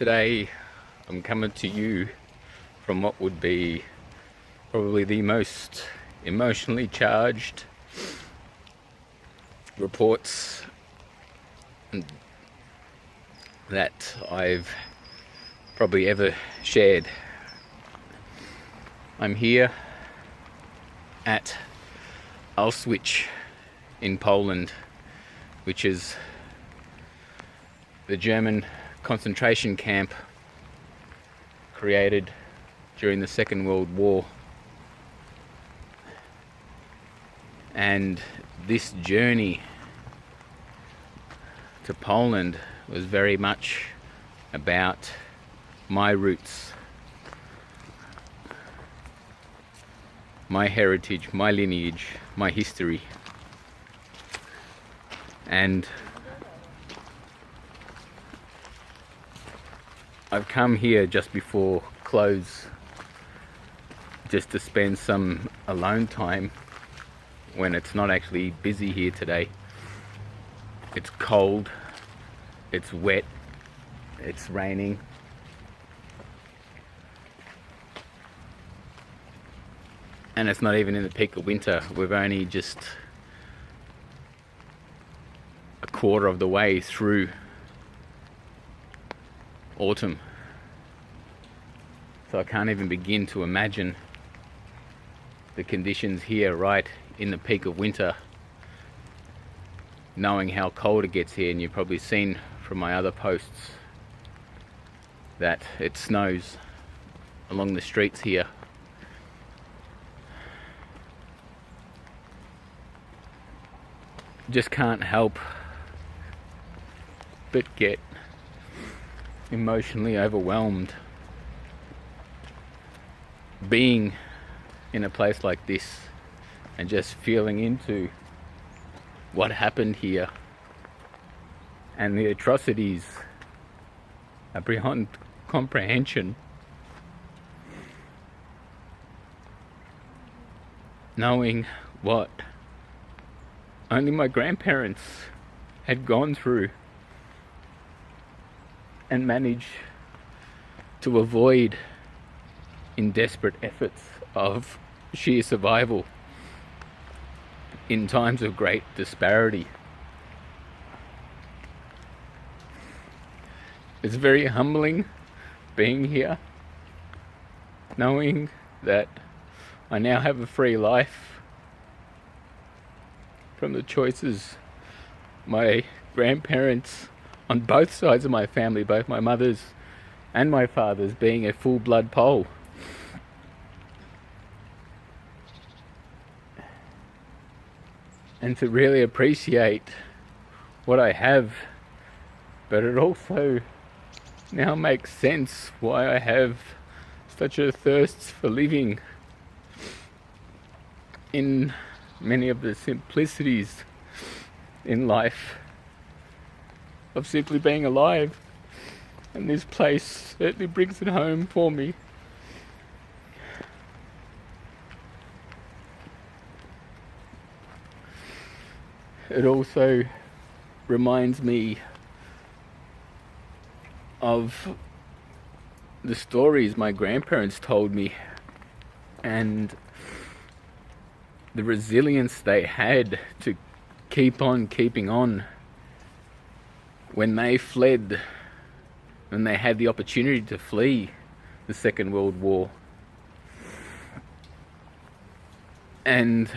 Today I'm coming to you from what would be probably the most emotionally charged reports that I've probably ever shared. I'm here at Auschwitz in Poland, which is the German concentration camp created during the Second World War. And this journey to Poland was very much about my roots, my heritage, my lineage, my history. And I've come here just before close, just to spend some alone time when it's not actually busy here today. It's cold, it's wet, it's raining. And it's not even in the peak of winter. We've only just a quarter of the way through autumn. So I can't even begin to imagine the conditions here right in the peak of winter, knowing how cold it gets here. And you've probably seen from my other posts that it snows along the streets here. Just can't help but get emotionally overwhelmed being in a place like this and just feeling into what happened here and the atrocities are beyond comprehension. Knowing what only my grandparents had gone through and managed to avoid in desperate efforts of sheer survival in times of great disparity. It's very humbling being here, knowing that I now have a free life from the choices my grandparents on both sides of my family, both my mother's and my father's, being a full-blood Pole. And to really appreciate what I have, but it also now makes sense why I have such a thirst for living in many of the simplicities in life of simply being alive. And this place certainly brings it home for me. It also reminds me of the stories my grandparents told me and the resilience they had to keep on keeping on when they fled, when they had the opportunity to flee the Second World War. And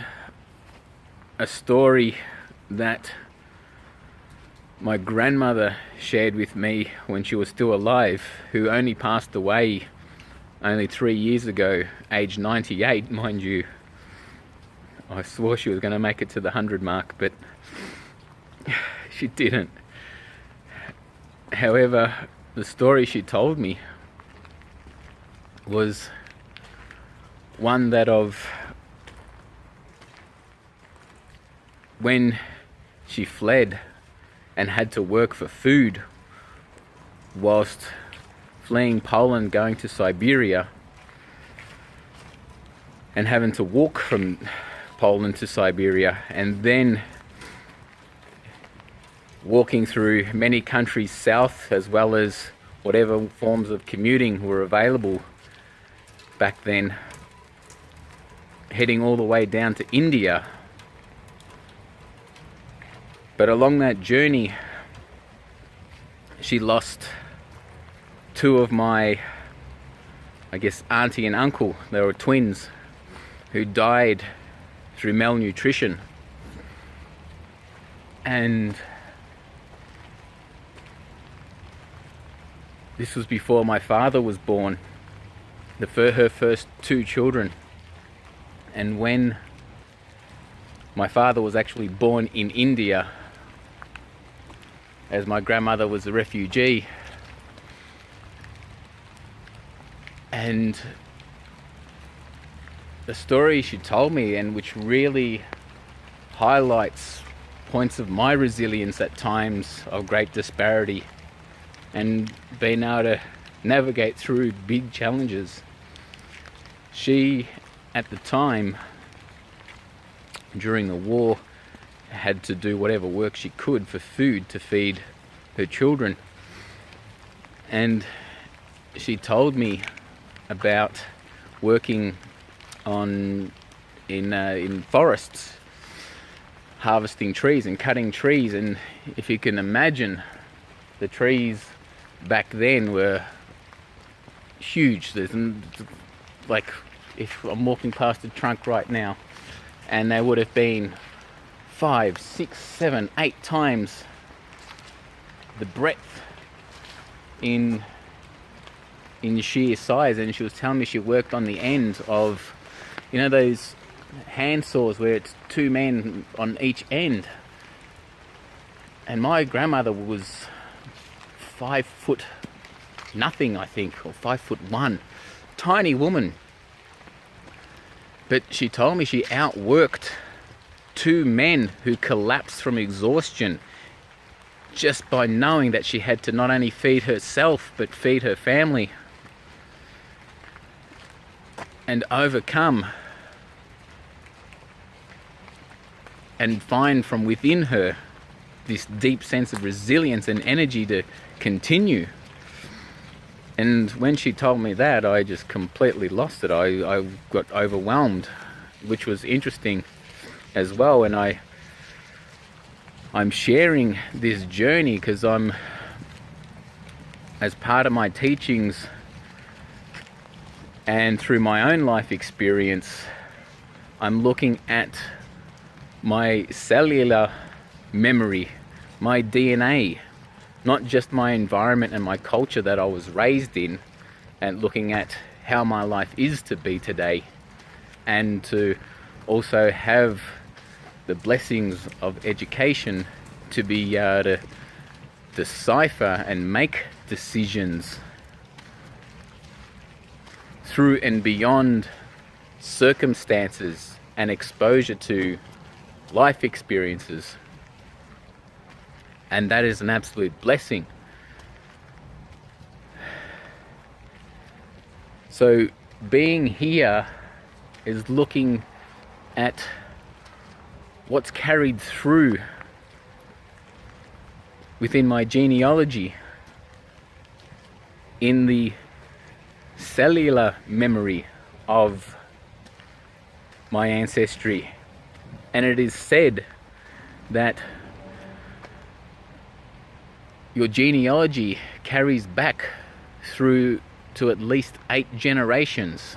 a story that my grandmother shared with me when she was still alive, who only passed away only 3 years ago, age 98, mind you. I swore she was going to make it to the 100 mark, but she didn't. However, the story she told me was one that of when she fled and had to work for food whilst fleeing Poland, going to Siberia, and having to walk from Poland to Siberia, and then walking through many countries south as well as whatever forms of commuting were available back then, heading all the way down to India. But along that journey, she lost two of my, I guess, auntie and uncle. They were twins who died through malnutrition. And this was before my father was born, her first two children. And when my father was actually born in India, as my grandmother was a refugee, and the story she told me, and which really highlights points of my resilience at times of great disparity and being able to navigate through big challenges. She, at the time, during the war, had to do whatever work she could for food to feed her children. And she told me about working in forests, harvesting trees and cutting trees. And if you can imagine, the trees back then were huge. There's like, if I'm walking past a trunk right now, and they would have been 5, 6, 7, 8 times the breadth in sheer size. And she was telling me she worked on the end of, you know, those hand saws where it's 2 men on each end. And my grandmother was 5 foot nothing, I think, or 5'1", tiny woman. But she told me she outworked 2 men who collapsed from exhaustion just by knowing that she had to not only feed herself but feed her family and overcome and find from within her this deep sense of resilience and energy to continue. And when she told me that, I just completely lost it. I got overwhelmed, which was interesting as well. And I'm sharing this journey because I'm, as part of my teachings and through my own life experience, I'm looking at my cellular memory, my DNA, not just my environment and my culture that I was raised in, and looking at how my life is to be today, and to also have the blessings of education to be able to decipher and make decisions through and beyond circumstances and exposure to life experiences. And that is an absolute blessing. So being here is looking at what's carried through within my genealogy, in the cellular memory of my ancestry. And it is said that your genealogy carries back through to at least 8 generations.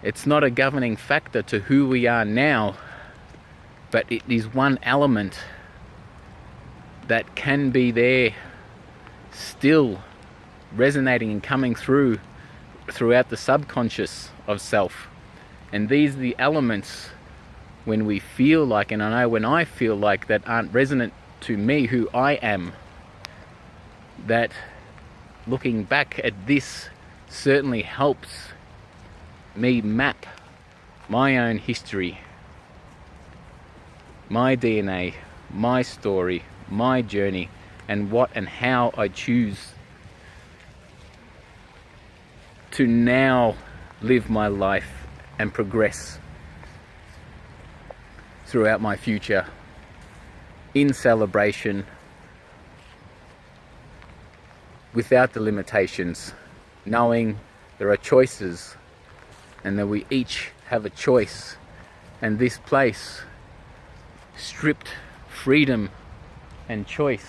It's not a governing factor to who we are now, but it is one element that can be there still resonating and coming through throughout the subconscious of self. And these are the elements when we feel like, and I know when I feel like, that aren't resonant to me, who I am, that looking back at this certainly helps me map my own history, my DNA, my story, my journey, and what and how I choose to now live my life and progress throughout my future in celebration without the limitations, knowing there are choices and that we each have a choice, and this place stripped freedom and choice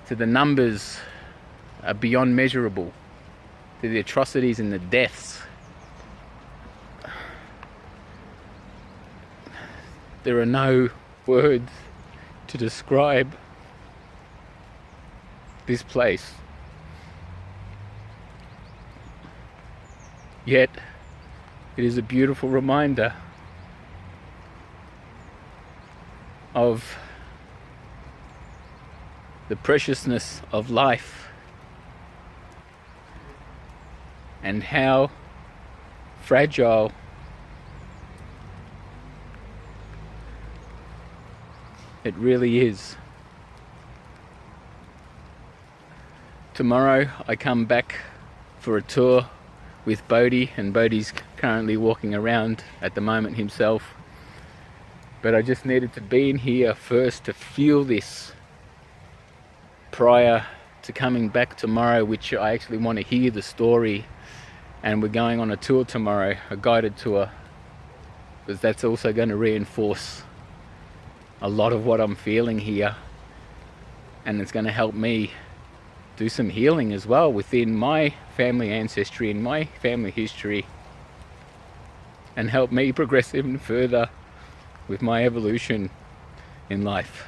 to the numbers are beyond measurable, to the atrocities and the deaths. There are no words to describe this place. Yet, it is a beautiful reminder of the preciousness of life and how fragile it really is. Tomorrow I come back for a tour with Bodhi, and Bodhi's currently walking around at the moment himself. But I just needed to be in here first to feel this prior to coming back tomorrow, which I actually want to hear the story. And we're going on a tour tomorrow, a guided tour, because that's also going to reinforce a lot of what I'm feeling here, and it's going to help me do some healing as well within my family ancestry and my family history, and help me progress even further with my evolution in life.